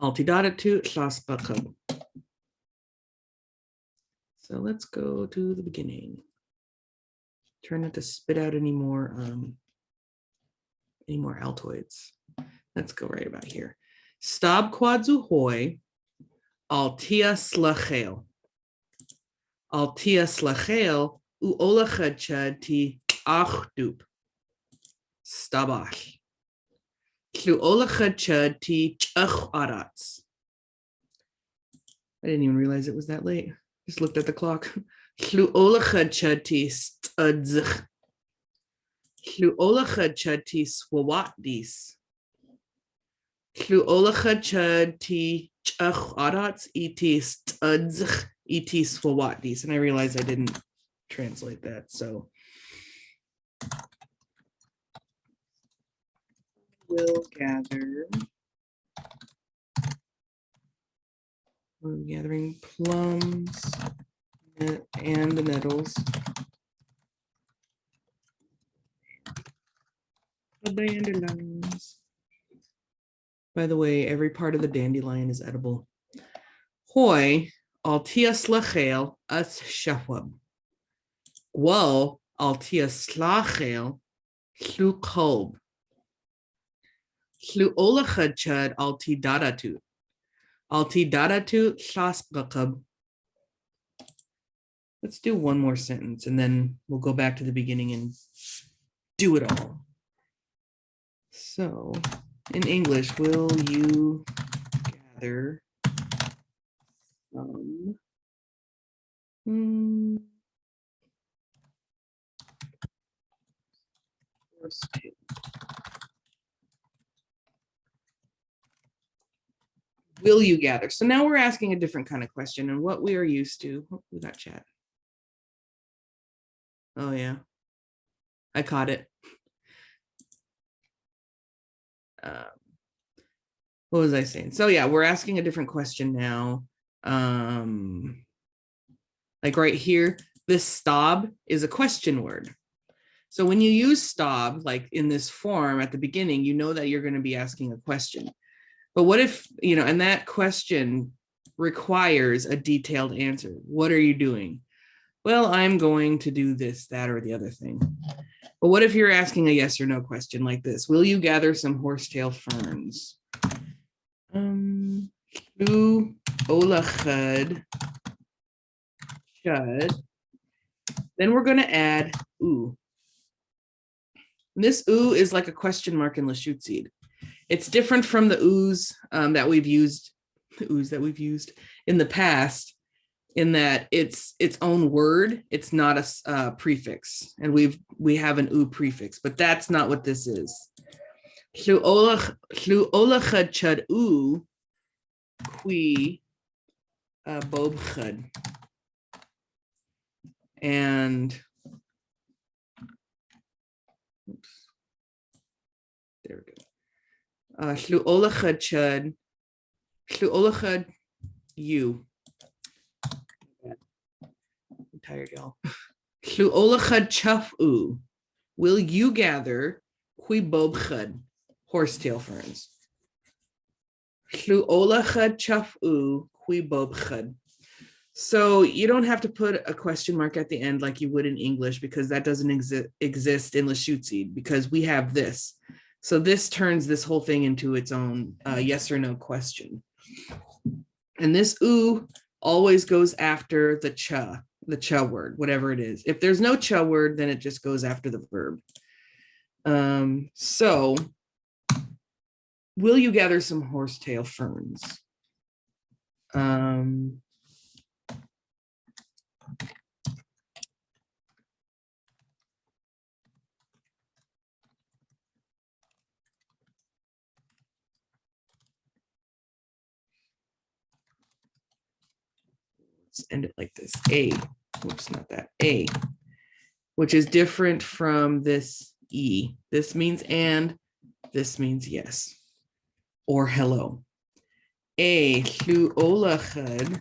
Alphabet to class bakab. So let's go to the beginning. Try not to spit out any more Altoids. Let's go right about here. Stab quadzu hoi, altia slachel. Altia slachel, u olachadcha ti achdup. Stabach. Klu olachadcha ti chach arats. I didn't even realize it was that late. Just looked at the clock. Llw olachadcha ti studzch. Llw olachadcha ti swawatdis. Llw olachadcha ti chach arats iti studzch iti swawatdis. And I realized I didn't translate that. So we'll gather. We're gathering plums and the nettles. The dandelions. By the way, every part of the dandelion is edible. Hoi altia slachel as shafwab. Gwal altia slachel llw kolb. Llw olachadchad alti dadatu. Alti dadatu shas bakab. Let's do one more sentence and then we'll go back to the beginning and do it all. So in English, will you gather some will you gather? So now we're asking a different kind of question and what we are used to. Oh, we got chat. Oh yeah, I caught it. What was I saying? So yeah, we're asking a different question now. Like right here, this stab is a question word. So when you use stab, like in this form at the beginning, you know that you're going to be asking a question. But what if, you know, and that question requires a detailed answer. What are you doing? Well, I'm going to do this, that, or the other thing. But what if you're asking a yes or no question like this? Will you gather some horsetail ferns? Llw olachad shud. Then we're going to add oo. And this oo is like a question mark in Lushootseed. It's different from the oos that we've used in the past, in that it's its own word. It's not a prefix, and we have an oo prefix, but that's not what this is. Llw olachad chad oo qui bobchud. And oops, there we go. Lushootseed chud, Lushootseed you. I'm tired, y'all. Lushootseed chuff-u. Will you gather qui bobchud, horsetail ferns? Lushootseed chuff-u qui bobchud. So you don't have to put a question mark at the end like you would in English, because that doesn't exist in Lushootseed, because we have this. So this turns this whole thing into its own yes or no question. And this "u" always goes after the cha word, whatever it is. If there's no cha word, then it just goes after the verb. So will you gather some horsetail ferns? Let's end it like this. A, oops, not that, A, which is different from this E. This means and, this means yes, or hello. A, Lushootseed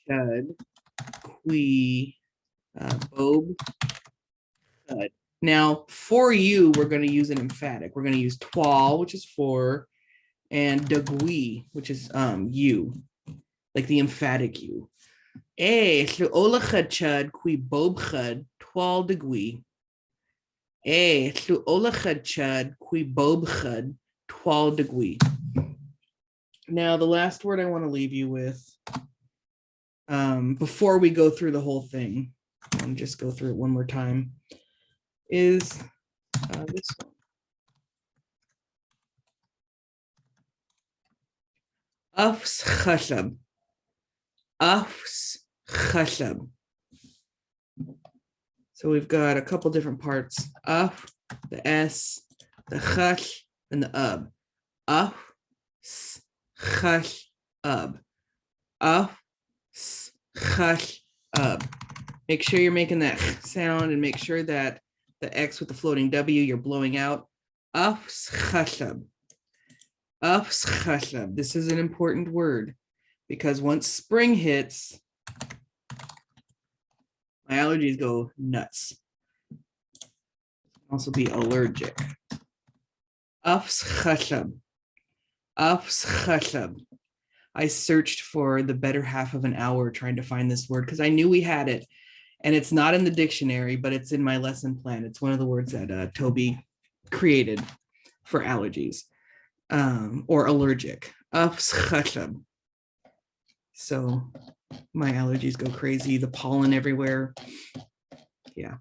chud qui bobchud. Now, for you, we're going to use an emphatic. We're going to use twal, which is for, and degui, which is you, like the emphatic you. A, Lushootseed chud qui bobchud twal degui. A, Lushootseed chud qui bobchud twal degui. Now, the last word I want to leave you with, before we go through the whole thing, and just go through it one more time, is this one. Afs chashab. Afs chashab. So we've got a couple different parts. Af, the S, the chash, and the ub. Af, s, chash, ub. Af, s, chash, ub. Make sure you're making that sound, and make sure that the X with the floating W, you're blowing out. Afs chashab. Afs chashab. This is an important word, because once spring hits, my allergies go nuts. Also be allergic. Afs chashab. Afs chashab. I searched for the better half of an hour trying to find this word, because I knew we had it. And it's not in the dictionary, but it's in my lesson plan. It's one of the words that Toby created for allergies, or allergic. Afs chashab. So my allergies go crazy, the pollen everywhere. Yeah.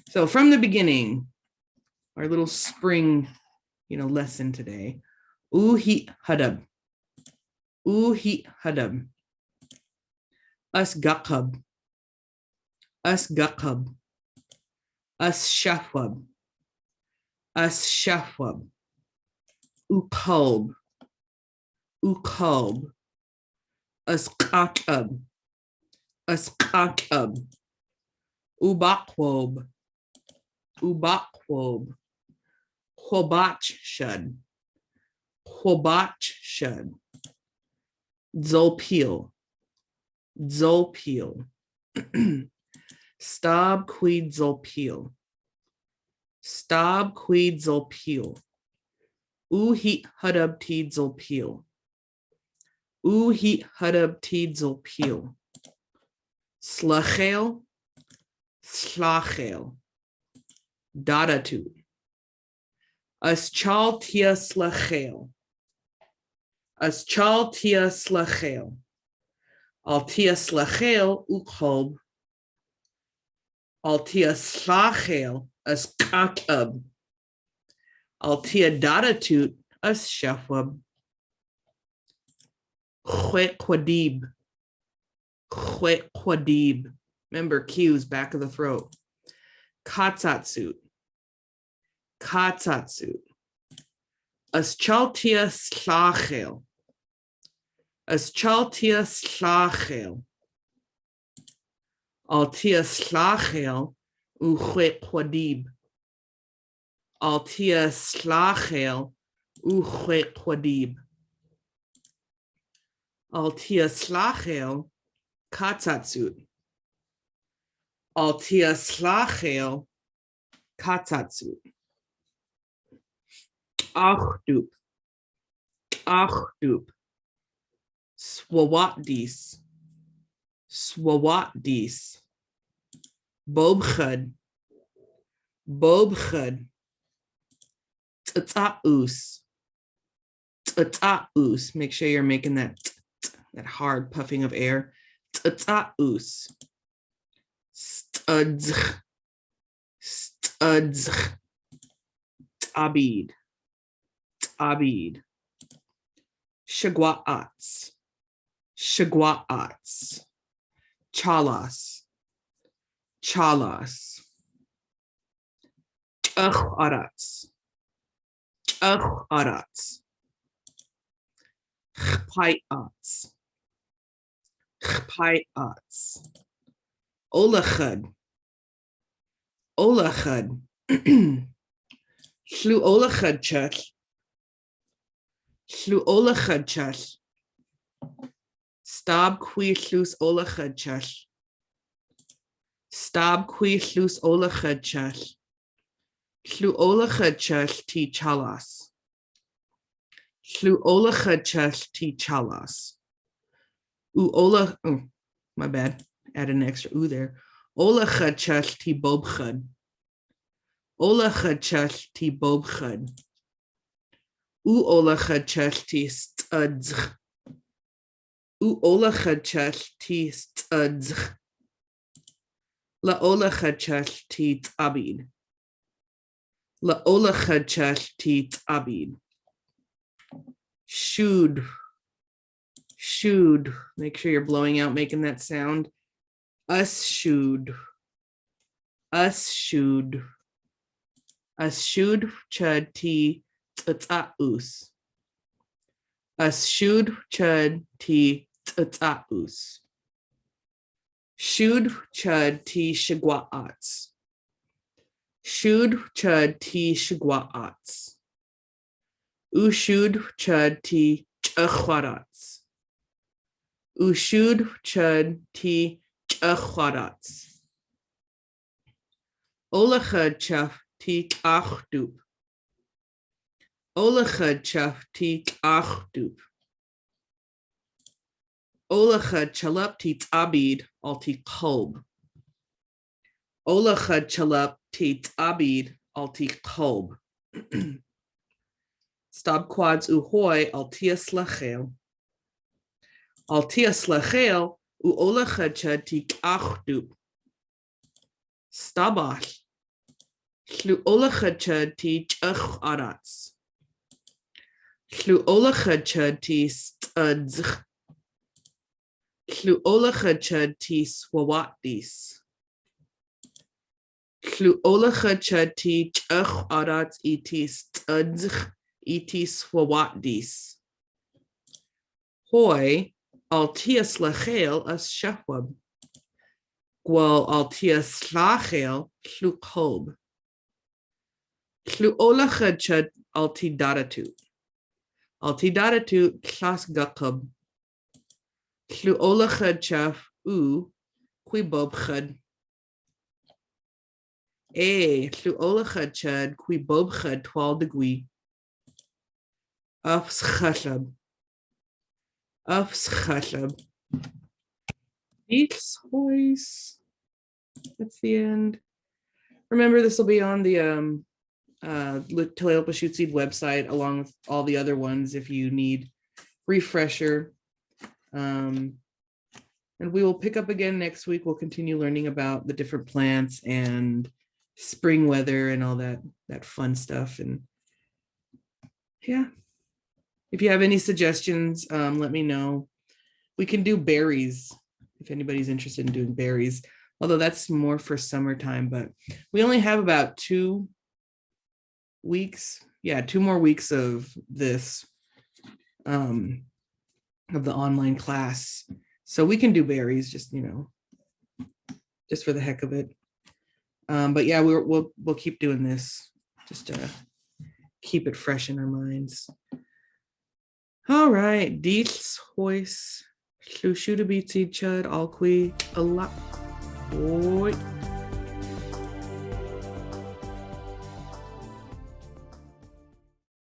So from the beginning, our little spring, lesson today. Uhi hadab. Uhi hadab. Us gaqab. Us gaqab. Us shafwab. Us shafwab. Uqalb. Uqalb. Us qaqab. Us qaqab. Ubaqwob. Ubaqwob. Khobach shud. Khobach shud. Zolpil. Zolpil. Stab quid zolpil. Stab quid zolpil. Uhi hudub tid zolpil. Uhi hudub tid zolpil. Slachel. Slachel. Dadatu. As chal tia slachel. As chal tia slachel. Al tia slachel uqhob. Al tia slachel as kakab. Al tia dadatut as shafwab. Chwet kwadib. Chwet kwadib. Remember, Q's back of the throat. Katsatsut. Katsatsut. As chaltia slachel. As chaltia slachel. Altia slachel uchequadib. Altia slachel uchequadib. Altia slachel katsatsut. Altia slachel katsatsut. Achdup. Achdup. Swawatdis. Swawatdis. Bobchud. Bobchud. Tataus. Tataus. Make sure you're making that hard puffing of air. Tataus. Studzch. Studzch. Tabid. Tabid. Shagwa'ats. Shagwa'ats. Chalas. Chalas. Ch'arats. Ch'arats. Chpai'ats. Chpai'ats. Olachud. Olachud. Shlu olachud chach. Shlu olachud chach. Stab qui llus olachud chach. Stab qui llus olachud chach. Shlu olachud chach ti chalas. Shlu olachud chach ti chalas. Oh, my bad. Add an extra ooh there. Olachud chach ti bobchud. Olachud chach ti bobchud. Olachud chach ti studzch. Olachud chach ti studzch. La olachud chach ti tabid. La olachud chach ti tabid. Shood. Shood. Make sure you're blowing out, making that sound. Us shood. Us shood. Us shood chud ti tataus. Us shood chud ti tataus. Shood chud ti shagwa'ats. Shood chud ti shagwa'ats. Ushud chud ti ch'achwarats. Ushud chud ti ch'achwarats. Olachud chaf ti achdup. Olachud chaf ti achdup. Olachud chalup ti tabid al ti kolb. Olachud chalup ti tabid al ti kolb. Stab quads uhoy altias lachel. Altias lachel olachud chud ti achdup. Stabach. Shlu olachud chud ti ch'arats. Shlu olachud chud ti studzch. Shlu olachud chud ti swawatdis. Shlu olachud chud ti ch'arats iti studzch iti swawatdis. Hoy altias lachel as shahwab. Gwal altias lachel shlu kolb. Shlu olachud chud alti daratut. Alti daratut klas gakub. Shlu olachud chaf qui bobchud. Shlu olachud chud qui bobchud 12 degree. Ups chashab. Ups chashab. Each voice. That's the end. Remember, this will be on the Tulalip Lushootseed website along with all the other ones if you need refresher. And we will pick up again next week. We'll continue learning about the different plants and spring weather and all that fun stuff. And yeah, if you have any suggestions, let me know. We can do berries if anybody's interested in doing berries, although that's more for summertime, but we only have about 2 weeks. Yeah, 2 more weeks of this of the online class. So we can do berries, just, you know, just for the heck of it. But yeah, we'll keep doing this just to keep it fresh in our minds. All right, dxʷləšucid Alqui a lot.